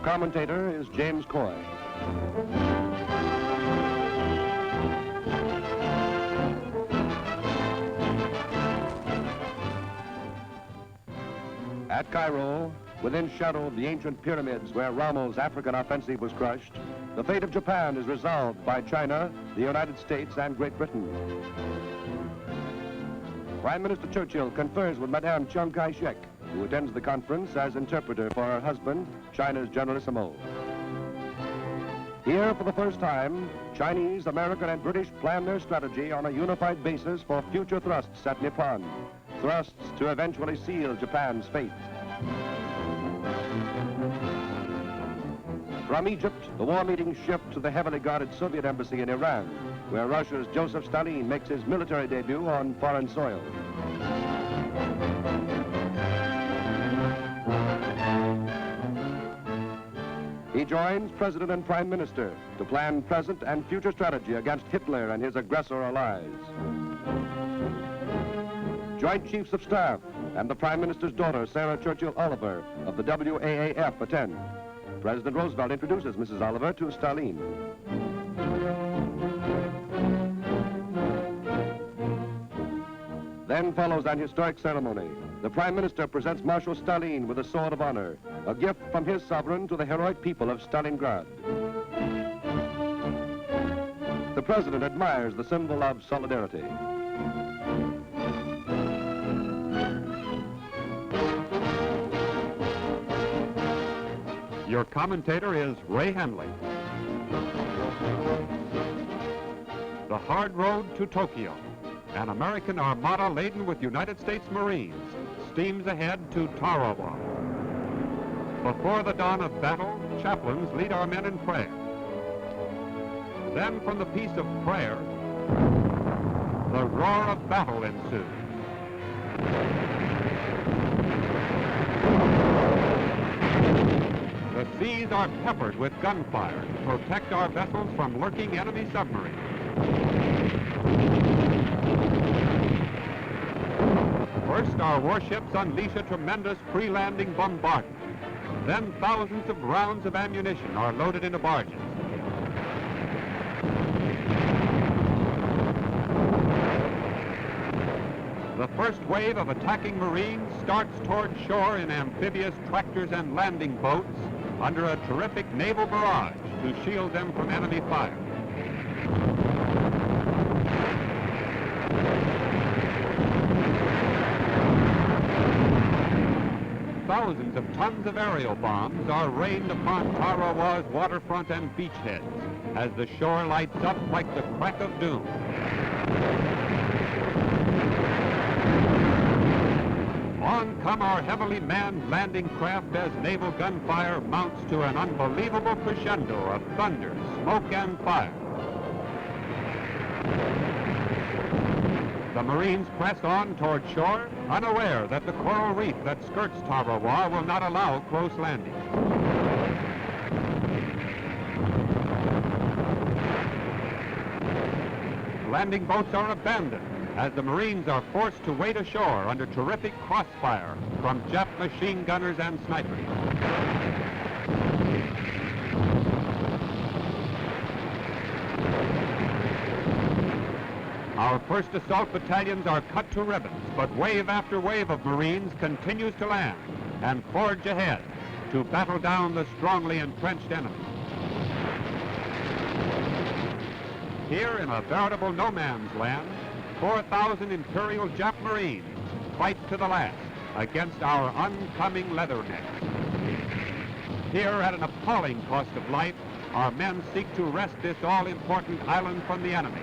commentator is James Coy. At Cairo, within shadow of the ancient pyramids where Rommel's African offensive was crushed, the fate of Japan is resolved by China, the United States, and Great Britain. Prime Minister Churchill confers with Madame Chiang Kai-shek, who attends the conference as interpreter for her husband, China's Generalissimo. Here, for the first time, Chinese, American, and British plan their strategy on a unified basis for future thrusts at Nippon, thrusts to eventually seal Japan's fate. From Egypt, the war meeting shipped to the heavily guarded Soviet embassy in Iran, where Russia's Joseph Stalin makes his military debut on foreign soil. He joins President and Prime Minister to plan present and future strategy against Hitler and his aggressor allies. Joint Chiefs of Staff and the Prime Minister's daughter, Sarah Churchill Oliver, of the WAAF attend. President Roosevelt introduces Mrs. Oliver to Stalin. Then follows an historic ceremony. The Prime Minister presents Marshal Stalin with a Sword of Honor, a gift from his sovereign to the heroic people of Stalingrad. The President admires the symbol of solidarity. Your commentator is Ray Henley. The hard road to Tokyo. An American armada laden with United States Marines steams ahead to Tarawa. Before the dawn of battle, chaplains lead our men in prayer. Then from the peace of prayer, the roar of battle ensues. The seas are peppered with gunfire to protect our vessels from lurking enemy submarines. First, our warships unleash a tremendous pre-landing bombardment. Then thousands of rounds of ammunition are loaded into barges. The first wave of attacking Marines starts toward shore in amphibious tractors and landing boats under a terrific naval barrage to shield them from enemy fire. Thousands of tons of aerial bombs are rained upon Tarawa's waterfront and beachheads as the shore lights up like the crack of doom. On come our heavily manned landing craft as naval gunfire mounts to an unbelievable crescendo of thunder, smoke, and fire. The Marines press on toward shore, unaware that the coral reef that skirts Tarawa will not allow close landings. Landing boats are abandoned as the Marines are forced to wade ashore under terrific crossfire from Jap machine gunners and snipers. Our first assault battalions are cut to ribbons, but wave after wave of Marines continues to land and forge ahead to battle down the strongly entrenched enemy. Here in a veritable no man's land, 4,000 Imperial Jap Marines fight to the last against our oncoming leathernecks. Here, at an appalling cost of life, our men seek to wrest this all-important island from the enemy,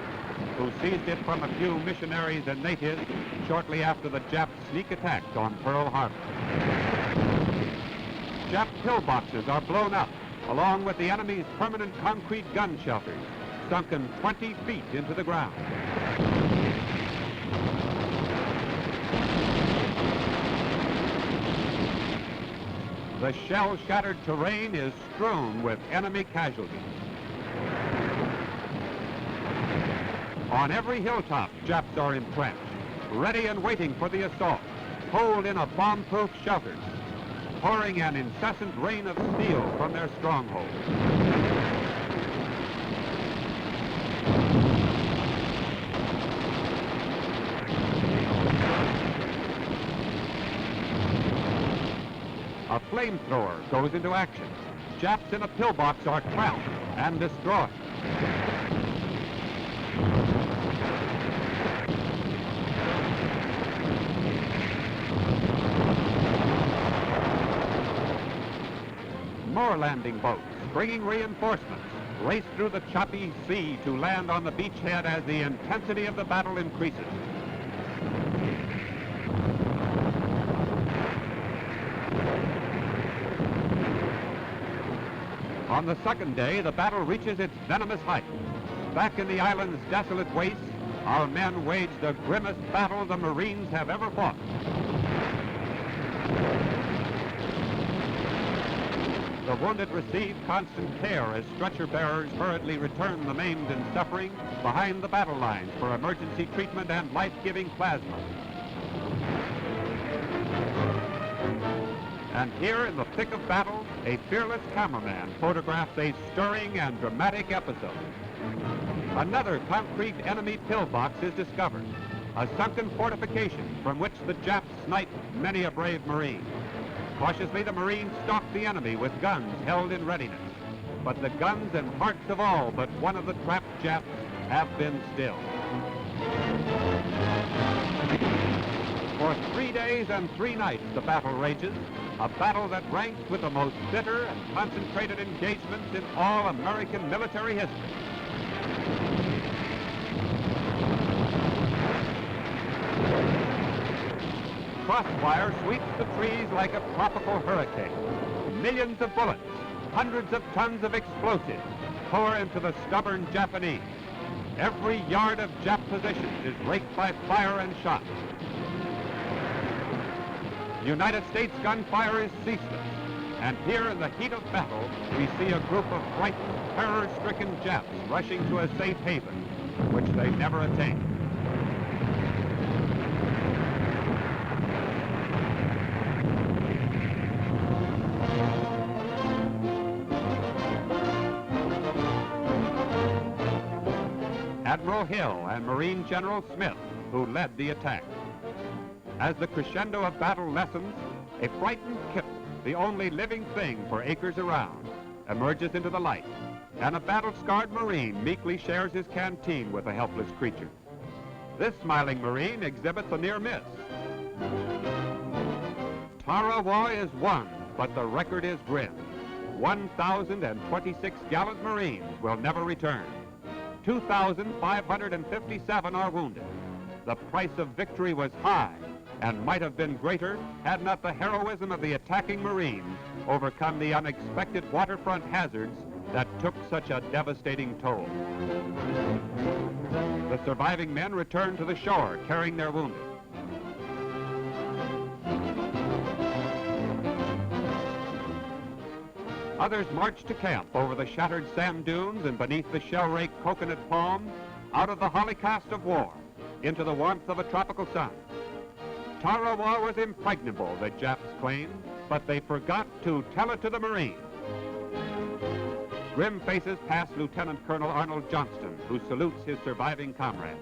who seized it from a few missionaries and natives shortly after the Jap sneak attack on Pearl Harbor. Jap pillboxes are blown up, along with the enemy's permanent concrete gun shelters, sunken 20 feet into the ground. The shell-shattered terrain is strewn with enemy casualties. On every hilltop, Japs are entrenched, ready and waiting for the assault, holed in a bomb-proof shelters. pouring an incessant rain of steel from their stronghold. A flamethrower goes into action. Japs in a pillbox are trapped and destroyed. More landing boats, bringing reinforcements, race through the choppy sea to land on the beachhead as the intensity of the battle increases. On the second day, the battle reaches its venomous height. Back in the island's desolate wastes, our men waged the grimmest battle the Marines have ever fought. The wounded receive constant care as stretcher bearers hurriedly return the maimed and suffering behind the battle lines for emergency treatment and life-giving plasma. And here in the thick of battle, a fearless cameraman photographs a stirring and dramatic episode. Another concrete enemy pillbox is discovered, a sunken fortification from which the Japs sniped many a brave Marine. Cautiously, the Marines stalked the enemy with guns held in readiness. But the guns and hearts of all but one of the trapped Japs have been stilled. For 3 days and 3 nights the battle rages, a battle that ranks with the most bitter and concentrated engagements in all American military history. Crossfire sweeps the trees like a tropical hurricane. Millions of bullets, hundreds of tons of explosives pour into the stubborn Japanese. Every yard of Jap positions is raked by fire and shot. United States gunfire is ceaseless, and here in the heat of battle, we see a group of frightened, terror-stricken Japs rushing to a safe haven, which they never attained. Admiral Hill and Marine General Smith, who led the attack. As the crescendo of battle lessens, a frightened kitten, the only living thing for acres around, emerges into the light, and a battle-scarred Marine meekly shares his canteen with a helpless creature. This smiling Marine exhibits a near miss. Tarawa is won, but the record is grim. 1,026 gallant Marines will never return. 2,557 are wounded. The price of victory was high and might have been greater had not the heroism of the attacking Marines overcome the unexpected waterfront hazards that took such a devastating toll. The surviving men returned to the shore carrying their wounded. Others marched to camp over the shattered sand dunes and beneath the shell-raked coconut palms, out of the holocaust of war, into the warmth of a tropical sun. Tarawa was impregnable, the Japs claimed, but they forgot to tell it to the Marines. Grim faces pass Lieutenant Colonel Arnold Johnston, who salutes his surviving comrade.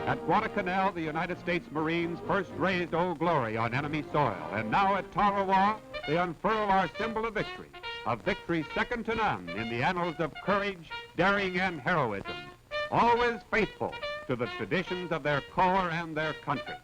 At Guadalcanal, the United States Marines first raised Old Glory on enemy soil, and now at Tarawa, they unfurl our symbol of victory, a victory second to none in the annals of courage, daring, and heroism, always faithful to the traditions of their corps and their country.